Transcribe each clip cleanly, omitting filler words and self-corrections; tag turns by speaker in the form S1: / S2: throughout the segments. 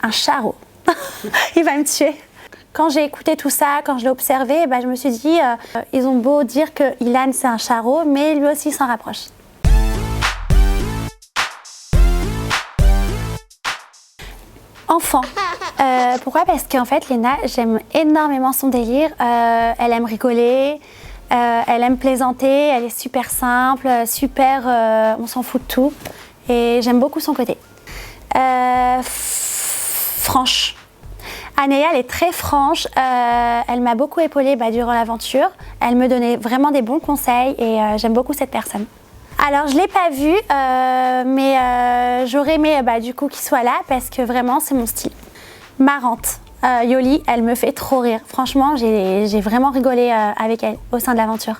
S1: un charreau. Il va me tuer. Quand j'ai écouté tout ça, quand je l'ai observé, je me suis dit, ils ont beau dire que Ilan c'est un charreau, mais lui aussi s'en rapproche. Enfant. Pourquoi? Parce qu'en fait, Léna, j'aime énormément son délire. Elle aime rigoler, elle aime plaisanter, elle est super simple, super, on s'en fout de tout. Et j'aime beaucoup son côté. Franche. Anéa, elle est très franche, elle m'a beaucoup épaulée durant l'aventure. Elle me donnait vraiment des bons conseils et j'aime beaucoup cette personne. Alors, je ne l'ai pas vue, mais j'aurais aimé du coup qu'il soit là parce que vraiment, c'est mon style. Marrante. Yoli, elle me fait trop rire. Franchement, j'ai vraiment rigolé avec elle au sein de l'aventure.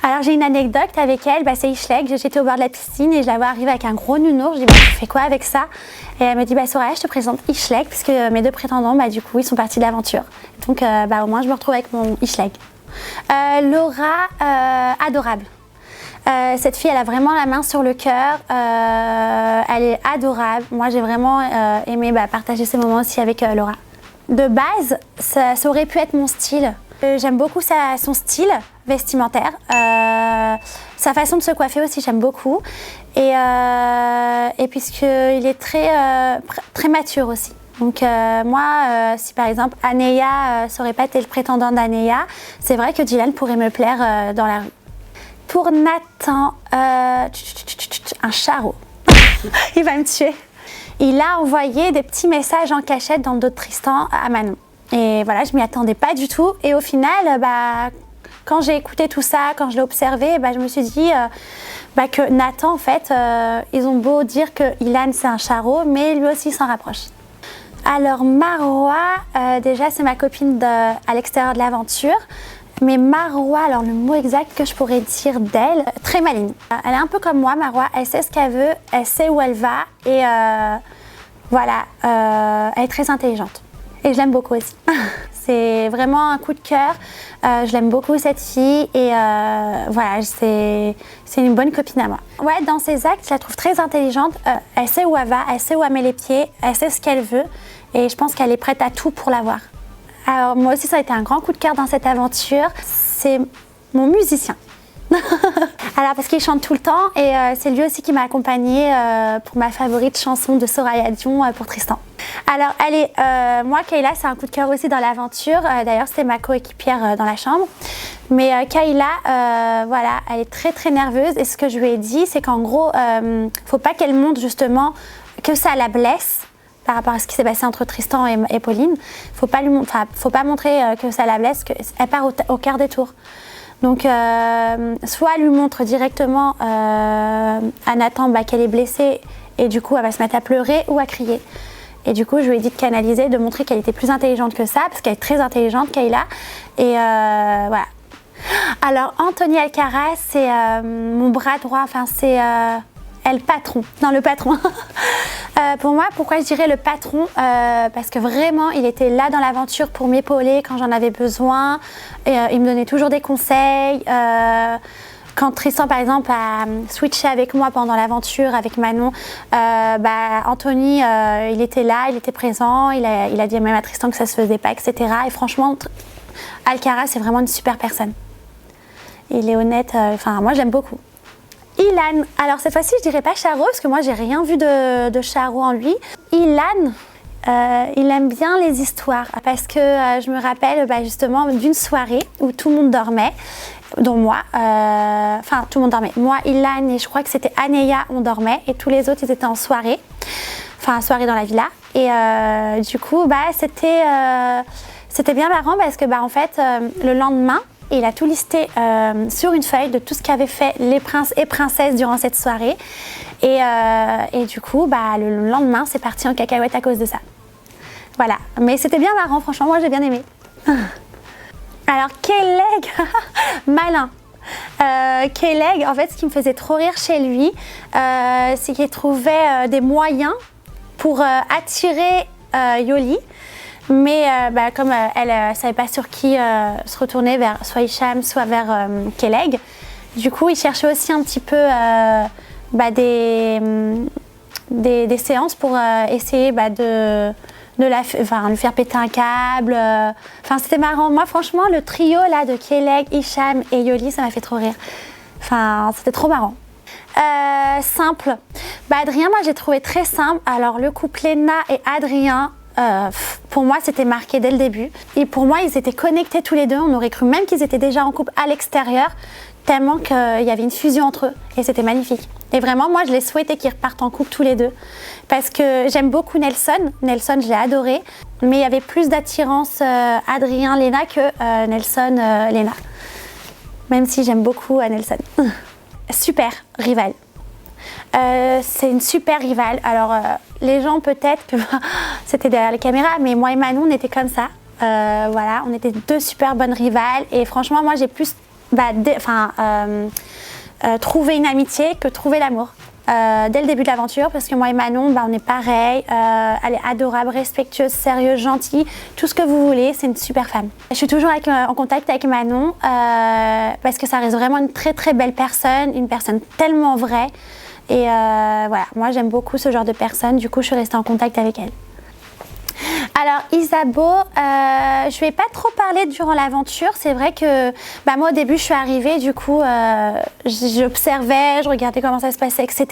S1: Alors, j'ai une anecdote avec elle, c'est Ishleg. J'étais au bord de la piscine et je la vois arriver avec un gros nounours. Je dis, tu fais quoi avec ça? Et elle me dit, Soraya, je te présente Ishleg, puisque mes deux prétendants, du coup, ils sont partis de l'aventure. Donc, au moins, je me retrouve avec mon Ishleg. Laura, adorable. Cette fille, elle a vraiment la main sur le cœur. Elle est adorable. Moi, j'ai vraiment aimé partager ces moments aussi avec Laura. De base, ça aurait pu être mon style. J'aime beaucoup son style vestimentaire. Sa façon de se coiffer aussi, j'aime beaucoup. Et puisqu'il est très mature aussi. Donc moi, si par exemple Anéa, ça n'aurait pas été le prétendant d'Anéa, c'est vrai que Dylan pourrait me plaire dans la rue. Pour Nathan, un charreau. Il va me tuer. Il a envoyé des petits messages en cachette dans le dos de Tristan à Manon. Et voilà, je m'y attendais pas du tout. Et au final, quand j'ai écouté tout ça, quand je l'ai observé, je me suis dit que Nathan, en fait, ils ont beau dire que Ilan c'est un charreau, mais lui aussi s'en rapproche. Alors Marwa, déjà c'est ma copine à l'extérieur de l'aventure. Mais Marwa, alors le mot exact que je pourrais dire d'elle, très maligne. Elle est un peu comme moi, Marwa, elle sait ce qu'elle veut, elle sait où elle va et voilà, elle est très intelligente. Et je l'aime beaucoup aussi. C'est vraiment un coup de cœur, je l'aime beaucoup cette fille et voilà, c'est une bonne copine à moi. Ouais, dans ses actes, je la trouve très intelligente, elle sait où elle va, elle sait où elle met les pieds, elle sait ce qu'elle veut et je pense qu'elle est prête à tout pour l'avoir. Alors moi aussi ça a été un grand coup de cœur dans cette aventure, c'est mon musicien. Alors parce qu'il chante tout le temps et c'est lui aussi qui m'a accompagnée pour ma favorite chanson de Soraya Dion pour Tristan. Alors allez, moi Kayla c'est un coup de cœur aussi dans l'aventure, d'ailleurs c'était ma coéquipière dans la chambre. Mais Kayla, voilà, elle est très nerveuse et ce que je lui ai dit c'est qu'en gros, faut pas qu'elle montre justement que ça la blesse. Par rapport à ce qui s'est passé entre Tristan et Pauline, faut pas montrer que ça la blesse, qu'elle part au quart des tours. Donc, soit elle lui montre directement à Nathan qu'elle est blessée et du coup elle va se mettre à pleurer ou à crier. Et du coup je lui ai dit de canaliser, de montrer qu'elle était plus intelligente que ça, parce qu'elle est très intelligente, Kayla. Et voilà. Alors Anthony Alcaraz, c'est mon bras droit, enfin c'est... le patron, non le patron. Pour moi, pourquoi je dirais le patron parce que vraiment, il était là dans l'aventure pour m'épauler quand j'en avais besoin. Et, il me donnait toujours des conseils. Quand Tristan, par exemple, a switché avec moi pendant l'aventure avec Manon, Anthony, il était là, il était présent. Il a dit même à Tristan que ça se faisait pas, etc. Et franchement, Alcaraz, c'est vraiment une super personne. Il est honnête, moi, je l'aime beaucoup. Ilan, alors cette fois-ci je dirais pas charreau parce que moi j'ai rien vu de charreau en lui. Ilan, il aime bien les histoires parce que je me rappelle justement d'une soirée où tout le monde dormait, dont moi, tout le monde dormait. Moi, Ilan et je crois que c'était Anéa, on dormait et tous les autres ils étaient en soirée, soirée dans la villa. Et du coup c'était bien marrant parce que en fait le lendemain, il a tout listé sur une feuille de tout ce qu'avaient fait les princes et princesses durant cette soirée. Et du coup, le lendemain, c'est parti en cacahuète à cause de ça. Voilà. Mais c'était bien marrant, franchement, moi j'ai bien aimé. Alors, Keleg, malin. Keleg, en fait, ce qui me faisait trop rire chez lui, c'est qu'il trouvait des moyens pour attirer Yoli. Mais comme elle ne savait pas sur qui se retourner, vers soit Hicham, soit vers Keleg, du coup il cherchait aussi un petit peu des séances pour essayer de lui faire péter un câble. Enfin, c'était marrant. Moi, franchement, le trio là de Kéleg, Hicham et Yoli, ça m'a fait trop rire. Enfin, c'était trop marrant. Simple. Adrien, moi, j'ai trouvé très simple. Alors, le couple Léna et Adrien, pour moi, c'était marqué dès le début. Et pour moi, ils étaient connectés tous les deux. On aurait cru même qu'ils étaient déjà en couple à l'extérieur, tellement qu'il y avait une fusion entre eux. Et c'était magnifique. Et vraiment, moi, je les souhaitais qu'ils repartent en couple tous les deux. Parce que j'aime beaucoup Nelson. Nelson, je l'ai adoré. Mais il y avait plus d'attirance Adrien-Léna que Nelson-Léna. Même si j'aime beaucoup Nelson. Super rivale. C'est une super rivale. Alors, les gens peut-être que c'était derrière les caméras, mais moi et Manon, on était comme ça. Voilà, on était deux super bonnes rivales. Et franchement, moi, j'ai plus trouvé une amitié que trouvé l'amour. Dès le début de l'aventure, parce que moi et Manon, on est pareil. Elle est adorable, respectueuse, sérieuse, gentille, tout ce que vous voulez. C'est une super femme. Je suis toujours en contact avec Manon parce que ça reste vraiment une très très belle personne, une personne tellement vraie. Et voilà, moi j'aime beaucoup ce genre de personne, du coup je suis restée en contact avec elle. Alors Isabeau, je vais pas trop parler durant l'aventure. C'est vrai que moi au début je suis arrivée, du coup j'observais, je regardais comment ça se passait, etc.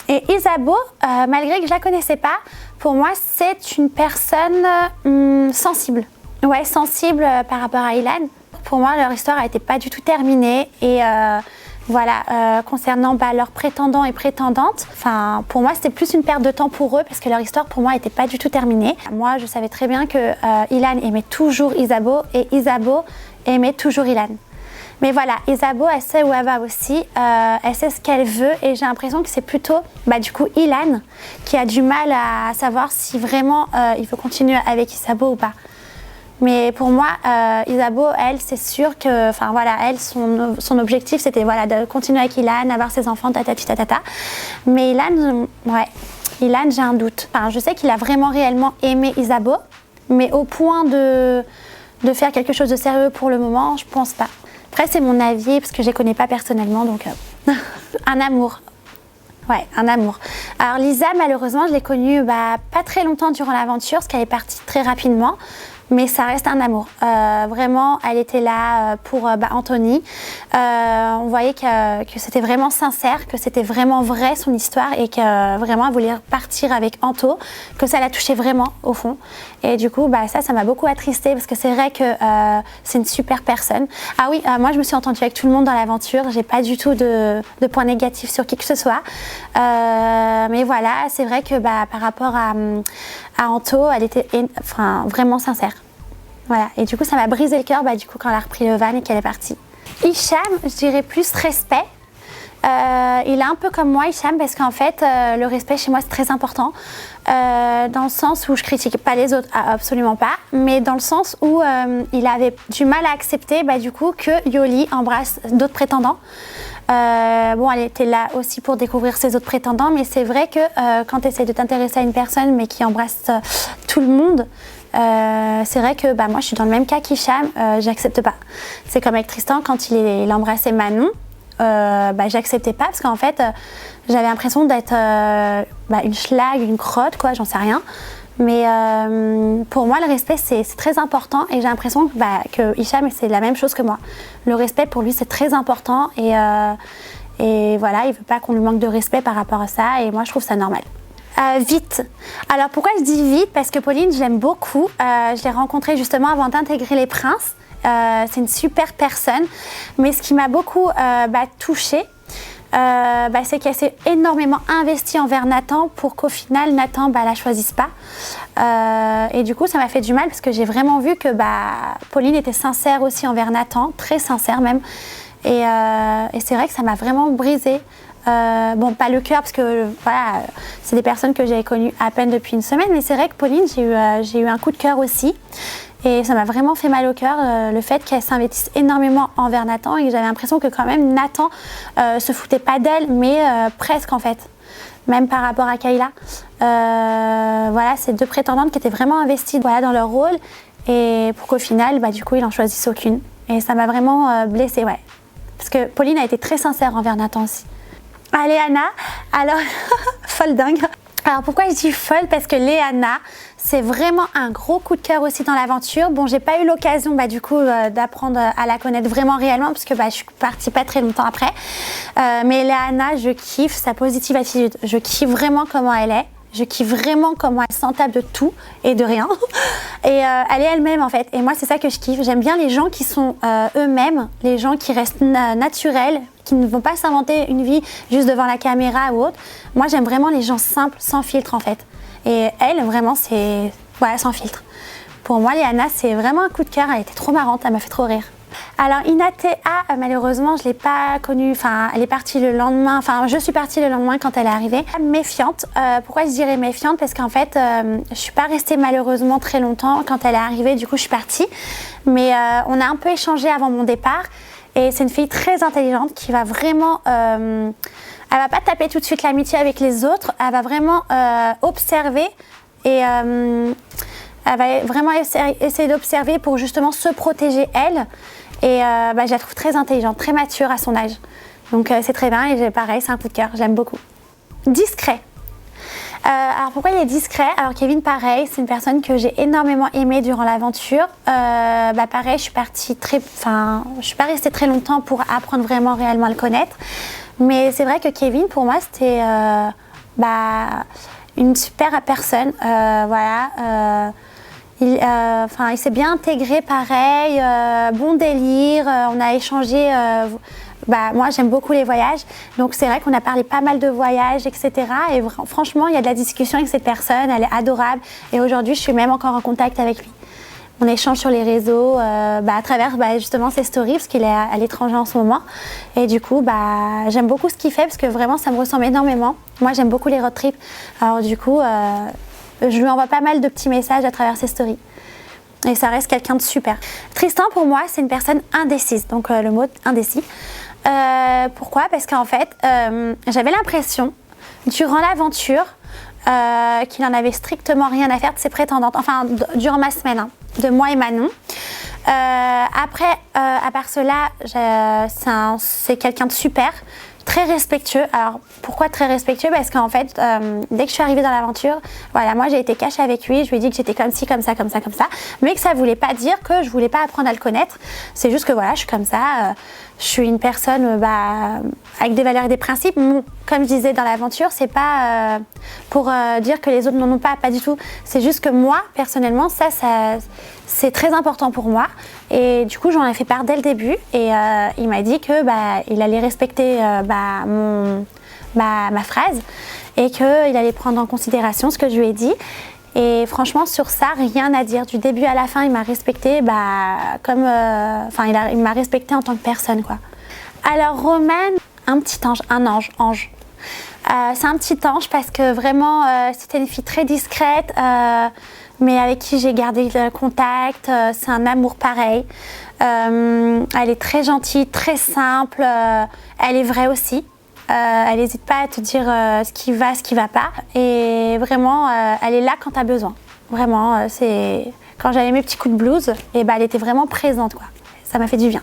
S1: Et Isabeau, malgré que je la connaissais pas, pour moi c'est une personne sensible. Ouais, sensible par rapport à Ilan. Pour moi leur histoire n'était pas du tout terminée et voilà, concernant leurs prétendants et prétendantes, pour moi c'était plus une perte de temps pour eux parce que leur histoire pour moi n'était pas du tout terminée. Moi je savais très bien que Ilan aimait toujours Isabeau et Isabeau aimait toujours Ilan. Mais voilà, Isabeau elle sait où elle va aussi, elle sait ce qu'elle veut et j'ai l'impression que c'est plutôt du coup Ilan qui a du mal à savoir si vraiment il veut continuer avec Isabeau ou pas. Mais pour moi, Isabeau, elle, c'est sûr que, elle, son objectif, c'était de continuer avec Ilan, avoir ses enfants, tatati tatata. Mais Ilan, Ilan, j'ai un doute. Je sais qu'il a vraiment réellement aimé Isabeau, mais au point de faire quelque chose de sérieux pour le moment, je pense pas. Après, c'est mon avis, parce que je les connais pas personnellement, donc un amour. Ouais, un amour. Alors Lisa, malheureusement, je l'ai connue pas très longtemps durant l'aventure, parce qu'elle est partie très rapidement. Mais ça reste un amour. Vraiment, elle était là pour Anthony. On voyait que c'était vraiment sincère, que c'était vraiment vrai son histoire et que vraiment elle voulait partir avec Anto, que ça la touchait vraiment au fond. Et du coup, ça m'a beaucoup attristée parce que c'est vrai que c'est une super personne. Ah oui, moi je me suis entendue avec tout le monde dans l'aventure. J'ai pas du tout de points négatifs sur qui que ce soit. Mais voilà, c'est vrai que par rapport à Anto, elle était vraiment sincère. Voilà, et du coup ça m'a brisé le cœur quand elle a repris le van et qu'elle est partie. Hicham, je dirais plus respect. Il est un peu comme moi, Hicham, parce qu'en fait le respect chez moi c'est très important. Dans le sens où je critique pas les autres, absolument pas, mais dans le sens où il avait du mal à accepter du coup que Yoli embrasse d'autres prétendants. Elle était là aussi pour découvrir ses autres prétendants, mais c'est vrai que quand tu essaies de t'intéresser à une personne mais qui embrasse tout le monde, c'est vrai que moi je suis dans le même cas qu'Hicham, j'accepte pas. C'est comme avec Tristan quand il embrassait Manon, j'acceptais pas parce qu'en fait j'avais l'impression d'être une schlag, une crotte, quoi, j'en sais rien. Mais pour moi le respect c'est très important et j'ai l'impression que Hicham c'est la même chose que moi. Le respect pour lui c'est très important et voilà, il veut pas qu'on lui manque de respect par rapport à ça et moi je trouve ça normal. Vite. Alors pourquoi je dis vite? Parce que Pauline, je l'aime beaucoup. Je l'ai rencontrée justement avant d'intégrer les princes. C'est une super personne. Mais ce qui m'a beaucoup touchée, c'est qu'elle s'est énormément investie envers Nathan pour qu'au final, Nathan la choisisse pas. Et du coup, ça m'a fait du mal parce que j'ai vraiment vu que Pauline était sincère aussi envers Nathan, très sincère même. Et c'est vrai que ça m'a vraiment brisée. Pas le cœur parce que voilà, c'est des personnes que j'avais connues à peine depuis une semaine, mais c'est vrai que Pauline, j'ai eu un coup de cœur aussi et ça m'a vraiment fait mal au cœur le fait qu'elle s'investisse énormément envers Nathan et que j'avais l'impression que quand même Nathan se foutait pas d'elle, mais presque en fait, même par rapport à Kayla. Voilà, c'est deux prétendantes qui étaient vraiment investies dans leur rôle et pour qu'au final, du coup, il en choisisse aucune. Et ça m'a vraiment blessée, ouais. Parce que Pauline a été très sincère envers Nathan aussi. Allez Anna, alors folle dingue. Alors pourquoi je dis folle? Parce que Léana, c'est vraiment un gros coup de cœur aussi dans l'aventure. Bon, j'ai pas eu l'occasion du coup d'apprendre à la connaître vraiment réellement parce que je suis partie pas très longtemps après. Mais Léana, je kiffe sa positive attitude. Je kiffe vraiment comment elle est. Je kiffe vraiment comment elle s'en tape de tout et de rien. Et elle est elle-même en fait. Et moi, c'est ça que je kiffe. J'aime bien les gens qui sont eux-mêmes, les gens qui restent naturels, qui ne vont pas s'inventer une vie juste devant la caméra ou autre. Moi, j'aime vraiment les gens simples, sans filtre en fait. Et elle, vraiment, c'est sans filtre. Pour moi, Léana, c'est vraiment un coup de cœur. Elle était trop marrante, elle m'a fait trop rire. Alors Inatea, malheureusement, je ne l'ai pas connue, elle est partie le lendemain, je suis partie le lendemain quand elle est arrivée. Méfiante, pourquoi je dirais méfiante? Parce qu'en fait, je ne suis pas restée malheureusement très longtemps quand elle est arrivée, du coup je suis partie. Mais on a un peu échangé avant mon départ et c'est une fille très intelligente qui va vraiment... elle va pas taper tout de suite l'amitié avec les autres, elle va vraiment observer et... elle va vraiment essayer d'observer pour justement se protéger elle. Et je la trouve très intelligente, très mature à son âge. Donc c'est très bien et pareil, c'est un coup de cœur, j'aime beaucoup. Discret. Alors pourquoi il est discret? Alors Kevin, pareil, c'est une personne que j'ai énormément aimée durant l'aventure. Pareil, je suis pas restée très longtemps pour apprendre vraiment réellement à le connaître. Mais c'est vrai que Kevin, pour moi, c'était une super personne. Il s'est bien intégré, pareil, bon délire, on a échangé, moi j'aime beaucoup les voyages, donc c'est vrai qu'on a parlé pas mal de voyages, etc. Et franchement, il y a de la discussion avec cette personne, elle est adorable, et aujourd'hui je suis même encore en contact avec lui. On échange sur les réseaux, à travers justement ses stories, parce qu'il est à l'étranger en ce moment. Et du coup, j'aime beaucoup ce qu'il fait, parce que vraiment ça me ressemble énormément. Moi j'aime beaucoup les road trips, alors du coup... je lui envoie pas mal de petits messages à travers ses stories. Et ça reste quelqu'un de super. Tristan, pour moi, c'est une personne indécise. Donc, le mot indécis. Pourquoi? Parce qu'en fait, j'avais l'impression, durant l'aventure, qu'il en avait strictement rien à faire de ses prétendantes. Enfin, durant ma semaine, de moi et Manon. Après, à part cela, c'est quelqu'un de super. Très respectueux. Alors pourquoi très respectueux? Parce qu'en fait, dès que je suis arrivée dans l'aventure, moi j'ai été cachée avec lui, je lui ai dit que j'étais comme ci, comme ça, comme ça, comme ça, mais que ça voulait pas dire que je voulais pas apprendre à le connaître. C'est juste que je suis comme ça, je suis une personne avec des valeurs et des principes. Comme je disais dans l'aventure, c'est pas pour dire que les autres n'en ont pas du tout. C'est juste que moi, personnellement, ça c'est très important pour moi. Et du coup, j'en ai fait part dès le début. Et il m'a dit que il allait respecter ma phrase et qu'il allait prendre en considération ce que je lui ai dit. Et franchement, sur ça, rien à dire. Du début à la fin, il m'a respecté il m'a respecté en tant que personne, quoi. Alors, Romane, un petit ange, un ange. C'est un petit ange parce que vraiment, c'était une fille très discrète, mais avec qui j'ai gardé le contact. C'est un amour pareil. Elle est très gentille, très simple. Elle est vraie aussi. Elle n'hésite pas à te dire ce qui va pas. Et vraiment, elle est là quand tu as besoin. Vraiment, quand j'avais mes petits coups de blues, elle était vraiment présente, quoi. Ça m'a fait du bien.